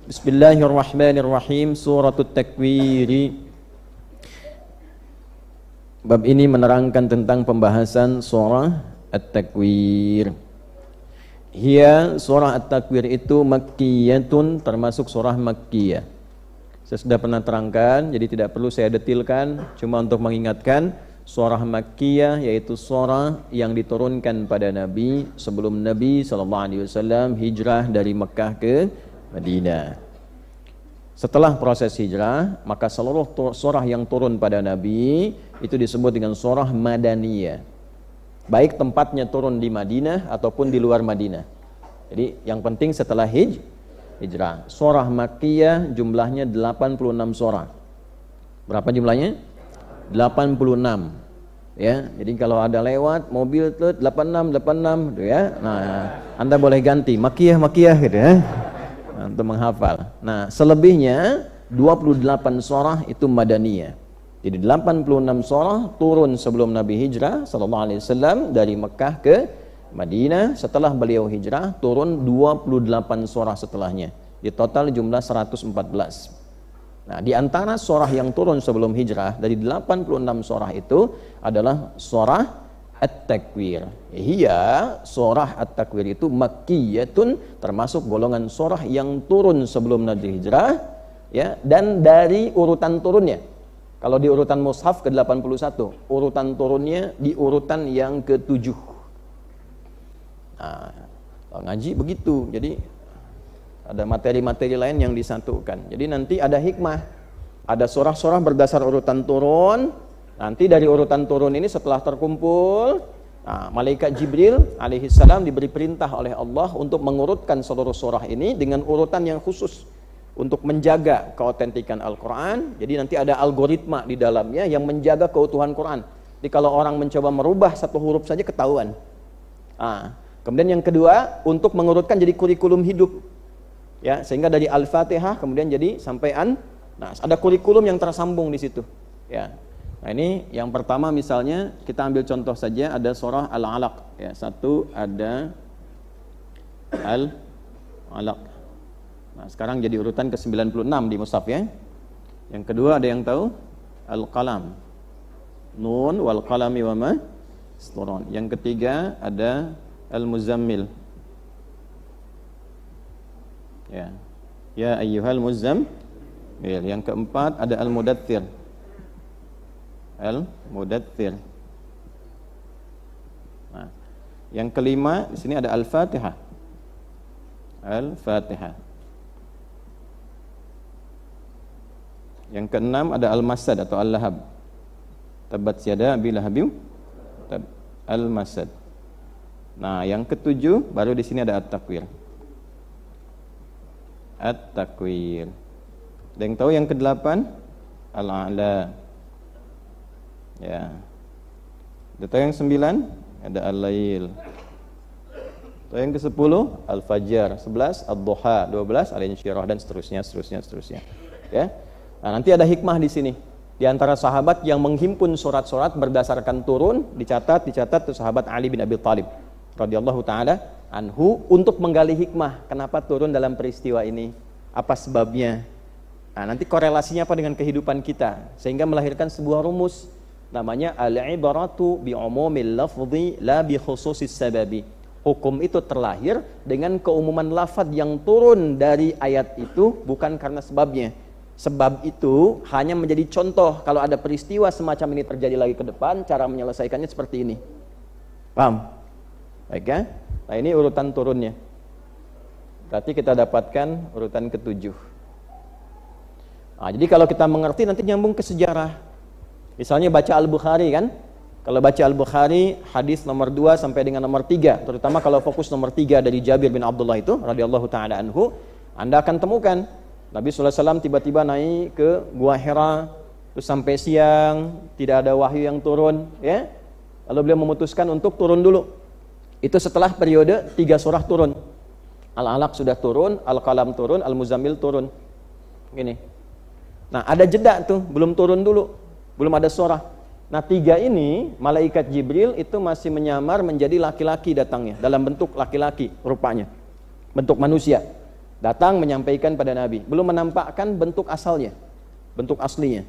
Bismillahirrahmanirrahim. Suratul Takwir. Bab ini menerangkan tentang pembahasan surah At-Takwir. Hiya, surah At-Takwir itu makkiyatun, termasuk surah makkiyah. Saya sudah pernah terangkan, jadi tidak perlu saya detilkan, cuma untuk mengingatkan, surah makkiyah yaitu surah yang diturunkan pada Nabi sebelum Nabi SAW hijrah dari Mekah ke Madinah. Setelah proses hijrah, maka seluruh surah yang turun pada Nabi itu disebut dengan surah Madaniyah. Baik tempatnya turun di Madinah ataupun di luar Madinah. Jadi yang penting setelah hijrah. Surah Makkiyah jumlahnya 86 surah. Berapa jumlahnya? 86. Ya, jadi kalau ada lewat mobil tuh 86 gitu ya. Nah, Anda boleh ganti Makkiyah gitu ya. Nah, untuk menghafal. Nah, selebihnya 28 surah itu Madaniyah. Jadi 86 surah turun sebelum Nabi hijrah sallallahu alaihi wasallam dari Mekah ke Madinah. Setelah beliau hijrah turun 28 surah setelahnya. Di total jumlah 114. Nah, di antara surah yang turun sebelum hijrah dari 86 surah itu adalah surah At-Takwir. Hiya, surah At-Takwir itu makkiyatun, termasuk golongan surah yang turun sebelum Nabi hijrah, ya, dan dari urutan turunnya. Kalau di urutan mushaf ke-81, urutan turunnya di urutan yang ke-7. Nah, ngaji begitu. Jadi ada materi-materi lain yang disatukan. Jadi nanti ada hikmah. Ada surah-surah berdasar urutan turun. Nanti dari urutan turun ini setelah terkumpul, nah, malaikat Jibril alaihissalam diberi perintah oleh Allah untuk mengurutkan seluruh surah ini dengan urutan yang khusus untuk menjaga keautentikan Al-Quran. Jadi nanti ada algoritma di dalamnya yang menjaga keutuhan Quran. Jadi kalau orang mencoba merubah satu huruf saja ketahuan. Nah, kemudian yang kedua, untuk mengurutkan jadi kurikulum hidup. Ya, sehingga dari Al-Fatihah kemudian jadi sampai nah, ada kurikulum yang tersambung di situ. Ya. Nah, ini yang pertama misalnya kita ambil contoh saja, ada surah Al-Alaq. Ya, satu ada Al-Alaq. Nah, sekarang jadi urutan ke-96 di mushaf ya. Yang kedua ada yang tahu? Al-Qalam. Nun wal qalami wa ma yasturun. Yang ketiga ada Al-Muzammil. Ya. Ya ayyuhal muzammil. Yang keempat ada Al-Mudaththir. Al-Mudaththir. Nah, yang kelima di sini ada Al-Fatihah. Al-Fatihah. Yang keenam ada Al-Masad atau Al-Lahab. Tabat yada abi lahabin Al-Masad. Nah, yang ketujuh baru di sini ada At-Takwir. At-Takwir. Ada yang tahu yang kedelapan? Al-A'la. Ya. Ada tahu yang 9? Ada Al-Lail. Tahu yang ke-10? Al-Fajr. 11 Ad-Duha. 12 Al-Insyirah, dan seterusnya. Ya. Nah, nanti ada hikmah di sini. Di antara sahabat yang menghimpun surat-surat berdasarkan turun, dicatat itu sahabat Ali bin Abi Thalib radhiyallahu taala anhu, untuk menggali hikmah kenapa turun dalam peristiwa ini, apa sebabnya. Nah, nanti korelasinya apa dengan kehidupan kita, sehingga melahirkan sebuah rumus namanya al-ibaratu bi umumil lafzi la bi khususis sababi. Hukum itu terlahir dengan keumuman lafaz yang turun dari ayat itu, bukan karena sebabnya. Sebab itu hanya menjadi contoh kalau ada peristiwa semacam ini terjadi lagi ke depan, cara menyelesaikannya seperti ini. Paham? Baik ya? Nah, ini urutan turunnya. Berarti kita dapatkan urutan ke-7. Nah, jadi kalau kita mengerti nanti nyambung ke sejarah. Misalnya baca Al-Bukhari kan? Kalau baca Al-Bukhari hadis nomor 2 sampai dengan nomor 3, terutama kalau fokus nomor 3 dari Jabir bin Abdullah itu radhiyallahu taala anhu, Anda akan temukan Nabi SAW tiba-tiba naik ke Gua Hira, terus sampai siang tidak ada wahyu yang turun, ya. Lalu beliau memutuskan untuk turun dulu. Itu setelah periode 3 surah turun. Al-Alaq sudah turun, Al-Qalam turun, Al-Muzammil turun. Gini. Nah, ada jeda tuh, belum turun dulu, belum ada surah. Nah, 3 ini malaikat Jibril itu masih menyamar menjadi laki-laki datangnya, dalam bentuk laki-laki rupanya, bentuk manusia. Datang menyampaikan pada Nabi, belum menampakkan bentuk asalnya, bentuk aslinya.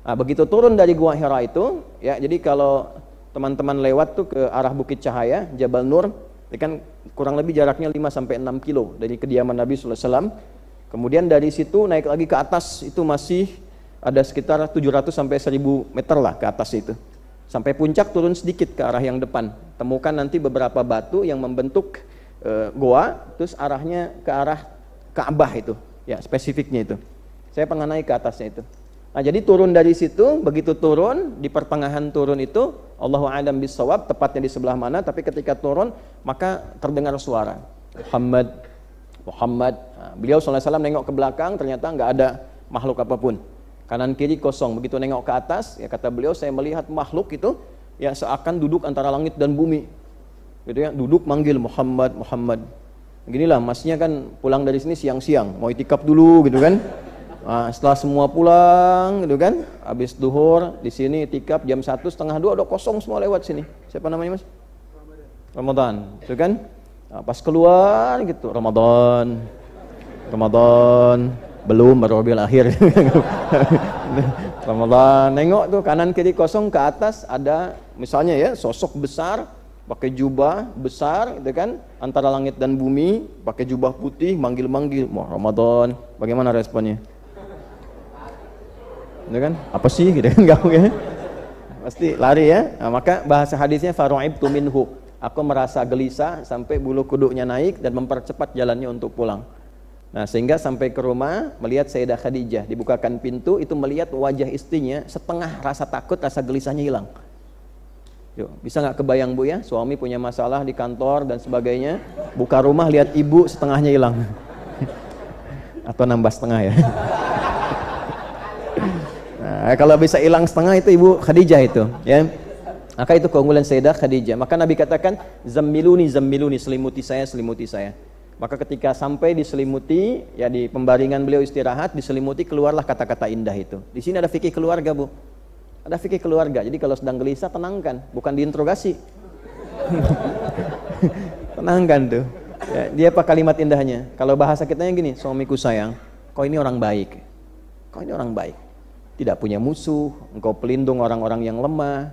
Nah, begitu turun dari Gua Hira itu, ya, jadi kalau teman-teman lewat tuh ke arah Bukit Cahaya, Jabal Nur, ini kan kurang lebih jaraknya 5 sampai 6 kilo dari kediaman Nabi sallallahu alaihi wasallam. Kemudian dari situ naik lagi ke atas, itu masih ada sekitar 700 sampai 1000 meter lah ke atas itu. Sampai puncak turun sedikit ke arah yang depan. Temukan nanti beberapa batu yang membentuk goa, terus arahnya ke arah Ka'bah itu, ya, spesifiknya itu. Saya pernah naik ke atasnya itu. Nah, jadi turun dari situ, begitu turun, di pertengahan turun itu, Allahu a'lam bissawab, tepatnya di sebelah mana, tapi ketika turun, maka terdengar suara, Muhammad, Muhammad. Nah, beliau SAW nengok ke belakang, ternyata nggak ada makhluk apapun. Kanan kiri kosong. Begitu nengok ke atas, ya kata beliau, saya melihat makhluk itu, ya seakan duduk antara langit dan bumi. Gitu ya, duduk manggil Muhammad, Muhammad. Ginilah, masnya kan pulang dari sini siang-siang, mau itikaf dulu gitu kan. Nah, setelah semua pulang gitu kan, habis duhur di sini itikaf jam 1, setengah 2 udah kosong semua lewat sini. Siapa namanya, Mas? Ramadan, itu kan? Nah, pas keluar gitu, Ramadan, belum, baru Rabiul Akhir. Ramadan, nengok tuh kanan kiri kosong, ke atas ada misalnya ya sosok besar pakai jubah besar gitu kan, antara langit dan bumi, pakai jubah putih, manggil-manggil, Ramadan. Bagaimana responnya? Gitu kan? Apa sih gitu kan? Enggak ya? Pasti lari ya. Nah, maka bahasa hadisnya faru'ibtu minhu. Aku merasa gelisah sampai bulu kuduknya naik dan mempercepat jalannya untuk pulang. Nah, sehingga sampai ke rumah melihat Sayyidah Khadijah, dibukakan pintu, itu melihat wajah istrinya setengah rasa takut, rasa gelisahnya hilang. Yuk, bisa nggak kebayang Bu ya, suami punya masalah di kantor dan sebagainya, buka rumah lihat ibu setengahnya hilang. Atau nambah setengah ya. Nah, kalau bisa hilang setengah itu Ibu Khadijah itu, ya. Maka itu keunggulan Sayyidah Khadijah. Maka Nabi katakan, zammiluni, zammiluni, selimuti saya, selimuti saya. Maka ketika sampai diselimuti, ya di pembaringan beliau istirahat, diselimuti, keluarlah kata-kata indah itu. Di sini ada fikih keluarga, Bu. Ada fikih keluarga. Jadi kalau sedang gelisah, tenangkan, bukan diinterogasi. Tenangkan tuh. Ya, dia apa kalimat indahnya? Kalau bahasa kitanya gini, suamiku sayang, kau ini orang baik. Kau ini orang baik. Tidak punya musuh, engkau pelindung orang-orang yang lemah,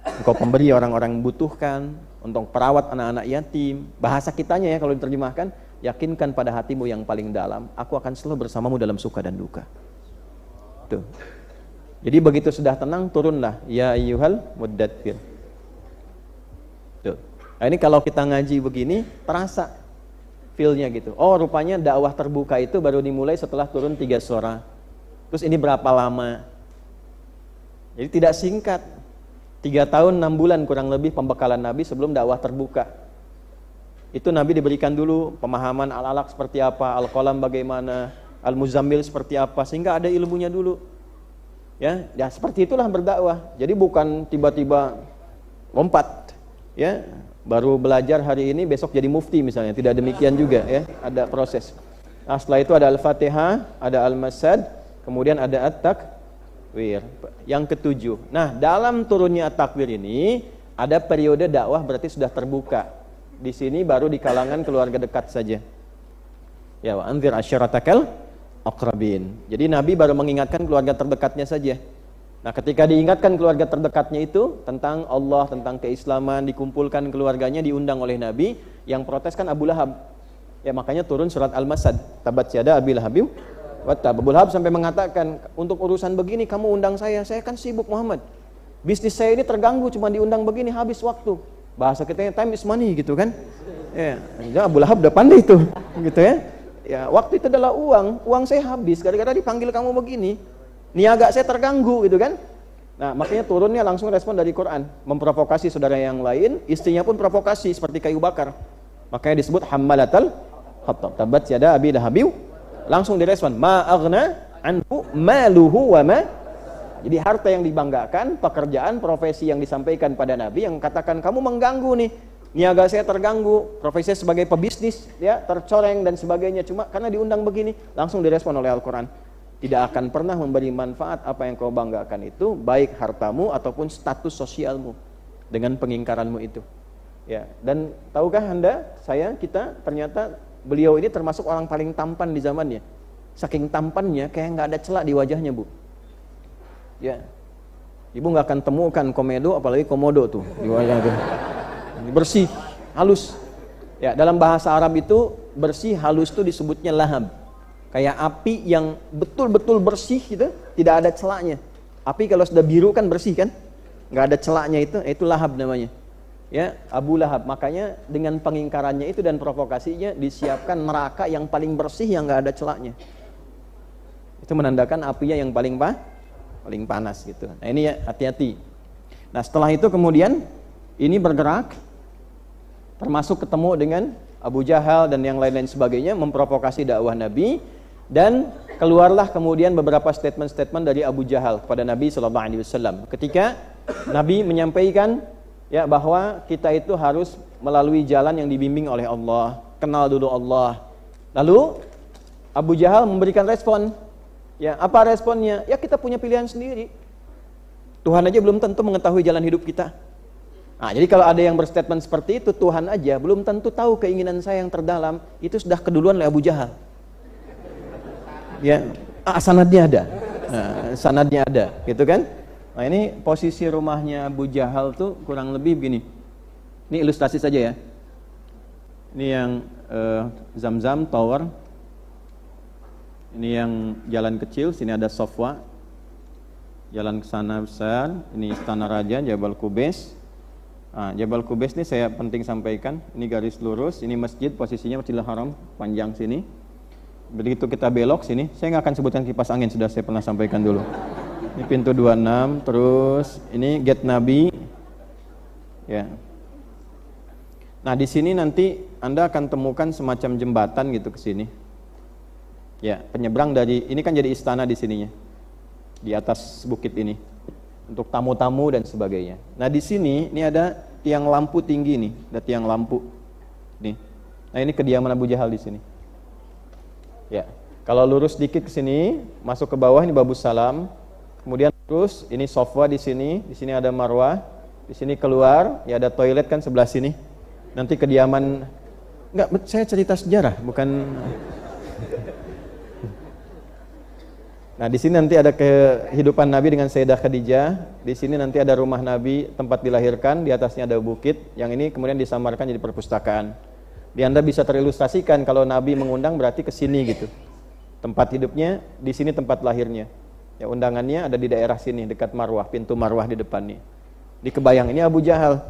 engkau pemberi orang-orang yang membutuhkan, untuk perawat anak-anak yatim. Bahasa kitanya ya kalau diterjemahkan, yakinkan pada hatimu yang paling dalam, aku akan selalu bersamamu dalam suka dan duka. Tuh. Jadi begitu sudah tenang, turunlah, ya ayyuhal muddatsir. Tuh. Nah, ini kalau kita ngaji begini, terasa feel-nya gitu. Oh, rupanya dakwah terbuka itu baru dimulai setelah turun 3 surah. Terus ini berapa lama? Jadi tidak singkat. 3 tahun 6 bulan kurang lebih pembekalan Nabi sebelum dakwah terbuka. Itu Nabi diberikan dulu pemahaman al-alaq seperti apa, al-qalam bagaimana, al-muzammil seperti apa, sehingga ada ilmunya dulu. Ya, seperti itulah berdakwah. Jadi bukan tiba-tiba lompat, ya. Baru belajar hari ini besok jadi mufti misalnya, tidak demikian juga ya, ada proses. Nah, setelah itu ada al-Fatihah, ada al-Masad, kemudian ada at-takwir. Yang ketujuh. Nah, dalam turunnya at-takwir ini ada periode dakwah berarti sudah terbuka. Di sini baru di kalangan keluarga dekat saja. Ya, wa anzir asyiratakal aqrabin. Jadi Nabi baru mengingatkan keluarga terdekatnya saja. Nah, ketika diingatkan keluarga terdekatnya itu tentang Allah, tentang keislaman, dikumpulkan keluarganya, diundang oleh Nabi, yang protes kan Abu Lahab. Ya, makanya turun surat Al-Masad, tabat yada Abi Lahabim wa tab. Abu Lahab sampai mengatakan, untuk urusan begini kamu undang saya kan sibuk Muhammad. Bisnis saya ini terganggu, cuma diundang begini habis waktu. Bahasa kita time is money gitu kan. Ya, Abu Lahab udah pandai itu, gitu ya. Ya, waktu itu adalah uang saya habis gara-gara dipanggil kamu begini. Niaga saya terganggu gitu kan. Nah, makanya turunnya langsung respon dari Quran, memprovokasi saudara yang lain, istrinya pun provokasi seperti kayu bakar. Makanya disebut hammalatal hatab. Tabat yada Abi Lahabim. Langsung direspon, ma aghna anhu maluhu wa ma. Jadi harta yang dibanggakan, pekerjaan, profesi yang disampaikan pada Nabi yang katakan kamu mengganggu nih. Niaga saya terganggu, profesi saya sebagai pebisnis ya tercoreng dan sebagainya, cuma karena diundang begini, langsung direspon oleh Al-Qur'an. Tidak akan pernah memberi manfaat apa yang kau banggakan itu, baik hartamu ataupun status sosialmu dengan pengingkaranmu itu. Ya, dan tahukah Anda, kita ternyata beliau ini termasuk orang paling tampan di zamannya. Saking tampannya kayak nggak ada celak di wajahnya, Bu. Ya, ibu nggak akan temukan komedo, apalagi komodo tuh di wajahnya. Bersih, halus. Ya, dalam bahasa Arab itu bersih, halus itu disebutnya lahab. Kayak api yang betul-betul bersih gitu, tidak ada celaknya. Api kalau sudah biru kan bersih kan, nggak ada celaknya itu lahab namanya. Ya, Abu Lahab. Makanya dengan pengingkarannya itu dan provokasinya disiapkan neraka yang paling bersih yang nggak ada celaknya. Itu menandakan apinya yang paling panas gitu. Nah ini ya, hati-hati. Nah setelah itu kemudian ini bergerak, termasuk ketemu dengan Abu Jahal dan yang lain-lain sebagainya, memprovokasi dakwah Nabi, dan keluarlah kemudian beberapa statement-statement dari Abu Jahal kepada Nabi SAW. Ketika Nabi menyampaikan ya bahwa kita itu harus melalui jalan yang dibimbing oleh Allah, kenal dulu Allah. Lalu Abu Jahal memberikan respon. Ya, apa responnya? Ya kita punya pilihan sendiri. Tuhan aja belum tentu mengetahui jalan hidup kita. Nah, jadi kalau ada yang berstatement seperti itu, Tuhan aja belum tentu tahu keinginan saya yang terdalam, itu sudah keduluan oleh Abu Jahal. Ya, sanadnya ada. Nah, sanadnya ada, gitu kan? Nah ini posisi rumahnya Abu Jahal tuh kurang lebih begini. Ini ilustrasi saja ya. Ini yang Zamzam Tower. Ini yang jalan kecil, sini ada Sofwa. Jalan ke sana besar, ini Istana Raja, Jabal Qubais. Nah, Jabal Qubais ini saya penting sampaikan. Ini garis lurus, ini masjid, posisinya Masjidil Haram, panjang sini. Begitu kita belok sini, saya nggak akan sebutkan kipas angin, sudah saya pernah sampaikan dulu. Ini pintu 26, terus ini gate Nabi. Ya. Nah, di sini nanti Anda akan temukan semacam jembatan gitu ke sini. Ya, penyeberang dari ini kan jadi istana di sininya. Di atas bukit ini. Untuk tamu-tamu dan sebagainya. Nah, di sini ini ada tiang lampu tinggi nih, ada tiang lampu. Nih. Nah, ini kediaman Abu Jahal di sini. Ya. Kalau lurus dikit ke sini, masuk ke bawah ini Babus Salam. Kemudian terus ini Sofwa di sini ada Marwah, di sini keluar, ya ada toilet kan sebelah sini. Nanti kediaman, enggak, saya cerita sejarah, bukan. Nah di sini nanti ada kehidupan Nabi dengan Sayyidah Khadijah. Di sini nanti ada rumah Nabi, tempat dilahirkan, di atasnya ada bukit. Yang ini kemudian disamarkan jadi perpustakaan. Di Anda bisa terilustrasikan kalau Nabi mengundang berarti ke sini gitu. Tempat hidupnya, di sini tempat lahirnya. Ya, undangannya ada di daerah sini, dekat Marwah, pintu Marwah di depan nih. Di kebayang ini Abu Jahal.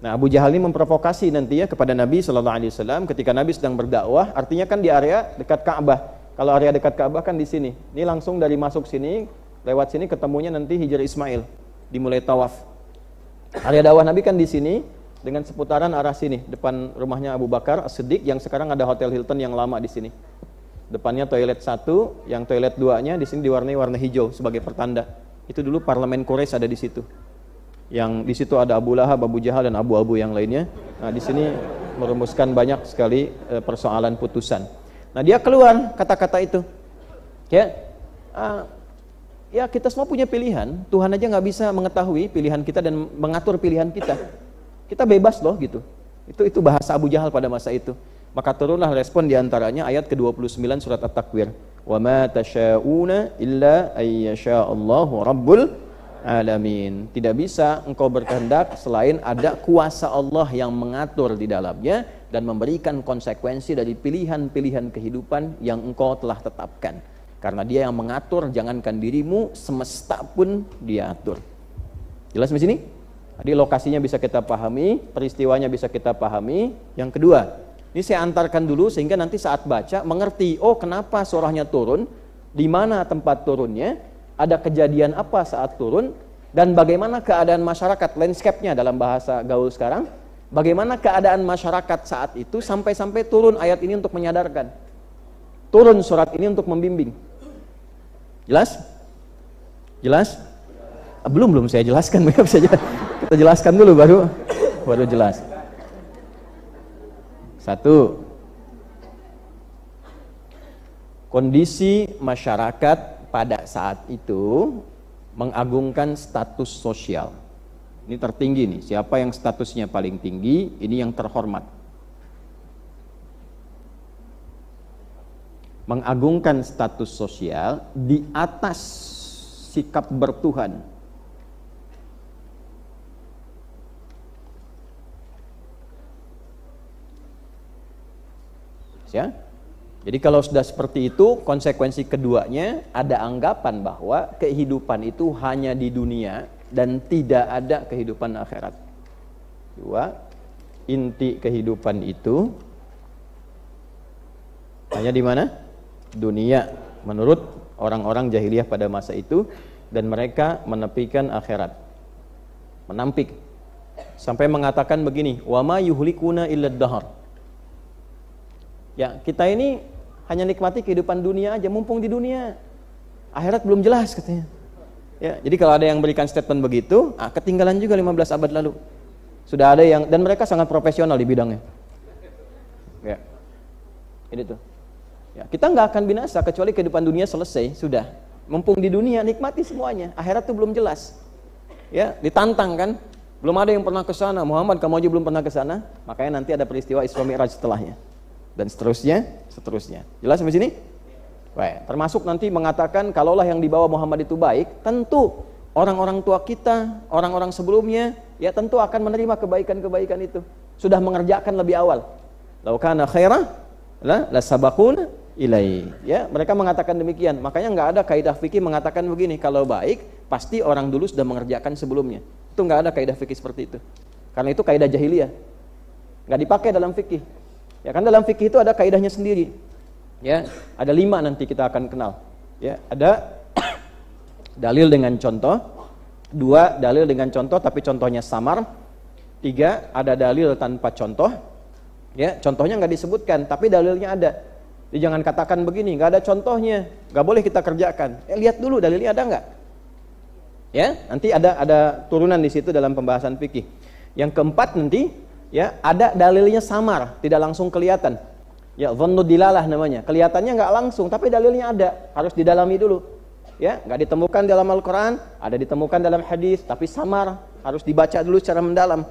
Nah, Abu Jahal ini memprovokasi nanti ya kepada Nabi SAW ketika Nabi sedang berdakwah, artinya kan di area dekat Ka'bah. Kalau area dekat Ka'bah kan di sini. Ini langsung dari masuk sini, lewat sini ketemunya nanti Hijr Ismail, dimulai tawaf. Area dakwah Nabi kan di sini dengan seputaran arah sini, depan rumahnya Abu Bakar As-Siddiq yang sekarang ada Hotel Hilton yang lama di sini. Depannya toilet 1, yang toilet 2-nya di sini diwarnai warna hijau sebagai pertanda. Itu dulu parlemen Quraisy ada di situ. Yang di situ ada Abu Lahab, Abu Jahal dan abu-abu yang lainnya. Nah, di sini merumuskan banyak sekali persoalan putusan. Nah, dia keluar kata-kata itu. Ya. Ya kita semua punya pilihan. Tuhan aja nggak bisa mengetahui pilihan kita dan mengatur pilihan kita. Kita bebas loh gitu. Itu bahasa Abu Jahal pada masa itu. Maka turunlah respon diantaranya ayat ke-29 surat At-Takwir. Wa ma tasyauna illa ayyasha'allahu rabbul alamin. Tidak bisa engkau berkehendak selain ada kuasa Allah yang mengatur di dalamnya dan memberikan konsekuensi dari pilihan-pilihan kehidupan yang engkau telah tetapkan. Karena dia yang mengatur, jangankan dirimu, semesta pun dia atur. Jelas di sini? Jadi lokasinya bisa kita pahami, peristiwanya bisa kita pahami. Yang kedua, ini saya antarkan dulu sehingga nanti saat baca mengerti, oh kenapa surahnya turun, di mana tempat turunnya, ada kejadian apa saat turun, dan bagaimana keadaan masyarakat, landscape-nya dalam bahasa gaul sekarang, bagaimana keadaan masyarakat saat itu sampai-sampai turun ayat ini untuk menyadarkan. Turun surat ini untuk membimbing. Jelas? Jelas? Belum saya jelaskan, kita jelaskan dulu baru jelas. 1. Kondisi masyarakat pada saat itu mengagungkan status sosial. Ini tertinggi nih, siapa yang statusnya paling tinggi, ini yang terhormat. mengagungkan status sosial di atas sikap bertuhan. Ya. Jadi kalau sudah seperti itu, konsekuensi keduanya ada anggapan bahwa kehidupan itu hanya di dunia dan tidak ada kehidupan akhirat. Dua, inti kehidupan itu hanya di mana? Dunia, menurut orang-orang jahiliyah pada masa itu, dan mereka menepikan akhirat, menampik sampai mengatakan begini, wa ma yuhlikuna illa ad-dahr. Ya, kita ini hanya nikmati kehidupan dunia aja, mumpung di dunia. Akhirat belum jelas katanya. Ya, jadi kalau ada yang berikan statement begitu, ketinggalan juga 15 abad lalu. Sudah ada yang, dan mereka sangat profesional di bidangnya. Ya. Ini tuh. Ya, kita nggak akan binasa kecuali kehidupan dunia selesai, sudah. Mumpung di dunia nikmati semuanya. Akhirat tuh belum jelas. Ya, ditantang kan? Belum ada yang pernah ke sana. Muhammad, kamu aja belum pernah ke sana. Makanya nanti ada peristiwa Isra Mi'raj setelahnya. Dan seterusnya. Jelas sampai sini? Baik, termasuk nanti mengatakan kalaulah yang dibawa Muhammad itu baik, tentu orang-orang tua kita, orang-orang sebelumnya, ya tentu akan menerima kebaikan-kebaikan itu. Sudah mengerjakan lebih awal. Lau kana khaira la sabaquna ilai. Ya, mereka mengatakan demikian. Makanya nggak ada kaidah fikih mengatakan begini, kalau baik pasti orang dulu sudah mengerjakan sebelumnya. Itu nggak ada kaidah fikih seperti itu. Karena itu kaidah jahiliyah. Nggak dipakai dalam fikih. Ya kan dalam fikih itu ada kaidahnya sendiri. Ya, ada 5 nanti kita akan kenal. Ya, ada dalil dengan contoh, 2 dalil dengan contoh tapi contohnya samar, 3 ada dalil tanpa contoh. Ya, contohnya nggak disebutkan tapi dalilnya ada. Jadi jangan katakan begini, nggak ada contohnya, nggak boleh kita kerjakan. Lihat dulu dalilnya ada nggak? Ya, nanti ada turunan di situ dalam pembahasan fikih. Yang keempat nanti, ya ada dalilnya samar, tidak langsung kelihatan. Ya, dhannu dilalah namanya. Kelihatannya nggak langsung, tapi dalilnya ada, harus didalami dulu. Ya, nggak ditemukan dalam Al-Quran, ada ditemukan dalam hadis, tapi samar, harus dibaca dulu secara mendalam.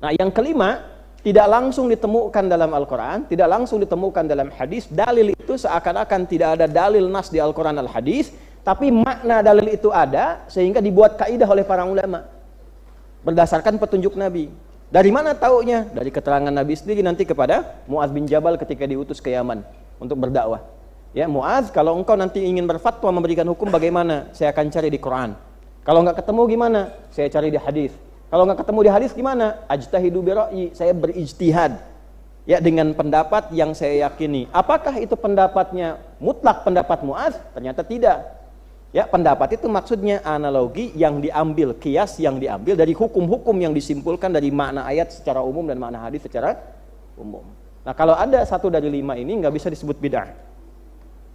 Nah, yang kelima, tidak langsung ditemukan dalam Al-Quran, tidak langsung ditemukan dalam hadis. Dalil itu seakan-akan tidak ada dalil nas di Al-Quran Al-Hadis, tapi makna dalil itu ada, sehingga dibuat kaidah oleh para ulama berdasarkan petunjuk Nabi. Dari mana taunya? Dari keterangan Nabi sendiri nanti kepada Mu'adz bin Jabal ketika diutus ke Yaman untuk berdakwah. Ya, Mu'adz, kalau engkau nanti ingin berfatwa memberikan hukum bagaimana? Saya akan cari di Quran. Kalau enggak ketemu gimana? Saya cari di hadis. Kalau enggak ketemu di hadis gimana? Ajtahidu bi ra'yi, saya berijtihad. Ya, dengan pendapat yang saya yakini. Apakah itu pendapatnya mutlak pendapat Mu'adz? Ternyata tidak. Ya, pendapat itu maksudnya analogi yang diambil, kias yang diambil dari hukum-hukum yang disimpulkan dari makna ayat secara umum dan makna hadis secara umum. Nah, kalau ada satu dari 5 ini nggak bisa disebut bid'ah.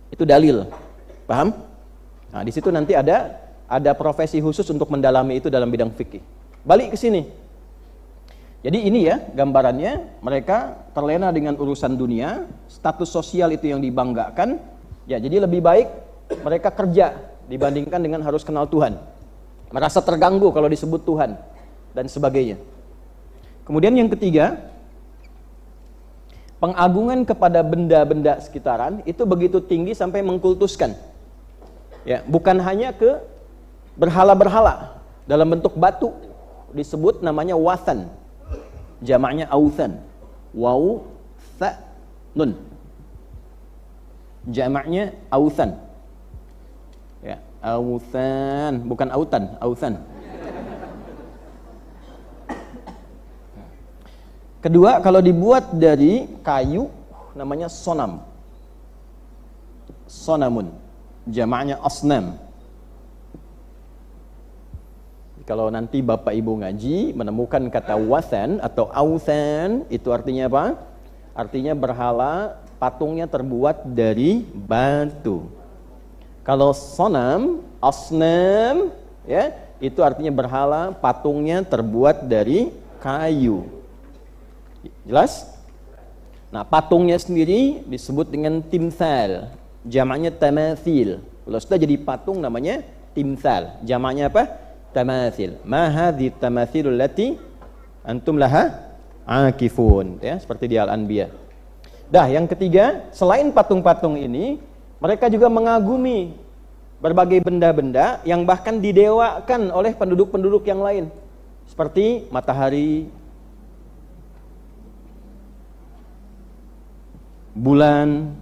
Itu dalil. Paham? Nah, di situ nanti ada profesi khusus untuk mendalami itu dalam bidang fikih. Balik ke sini. Jadi ini ya gambarannya, mereka terlena dengan urusan dunia, status sosial itu yang dibanggakan. Ya, jadi lebih baik mereka kerja dibandingkan dengan harus kenal Tuhan. Merasa terganggu kalau disebut Tuhan dan sebagainya. Kemudian yang ketiga, pengagungan kepada benda-benda sekitaran itu begitu tinggi sampai mengkultuskan. Ya, bukan hanya ke berhala-berhala dalam bentuk batu, disebut namanya wathan. Jamaknya authan. Waw tha nun. Jamaknya authan. Ya, authan, bukan autan, authan. Kedua, kalau dibuat dari kayu namanya sonam. Sonamun. Jamaknya asnam. Kalau nanti Bapak Ibu ngaji menemukan kata wathan atau authan, itu artinya apa? Artinya berhala, patungnya terbuat dari batu. Kalau sonam, asnam, ya, itu artinya berhala, patungnya terbuat dari kayu. Jelas? Nah, patungnya sendiri disebut dengan timsal, jamaknya tamathil. Kalau sudah jadi patung namanya timsal, jamaknya apa? Tamathil. Ma hadhi tamathilul lati antum laha akifun, ya, seperti di Al-Anbiya. Dah, yang ketiga, selain patung-patung ini, mereka juga mengagumi berbagai benda-benda yang bahkan didewakan oleh penduduk-penduduk yang lain. Seperti matahari, bulan,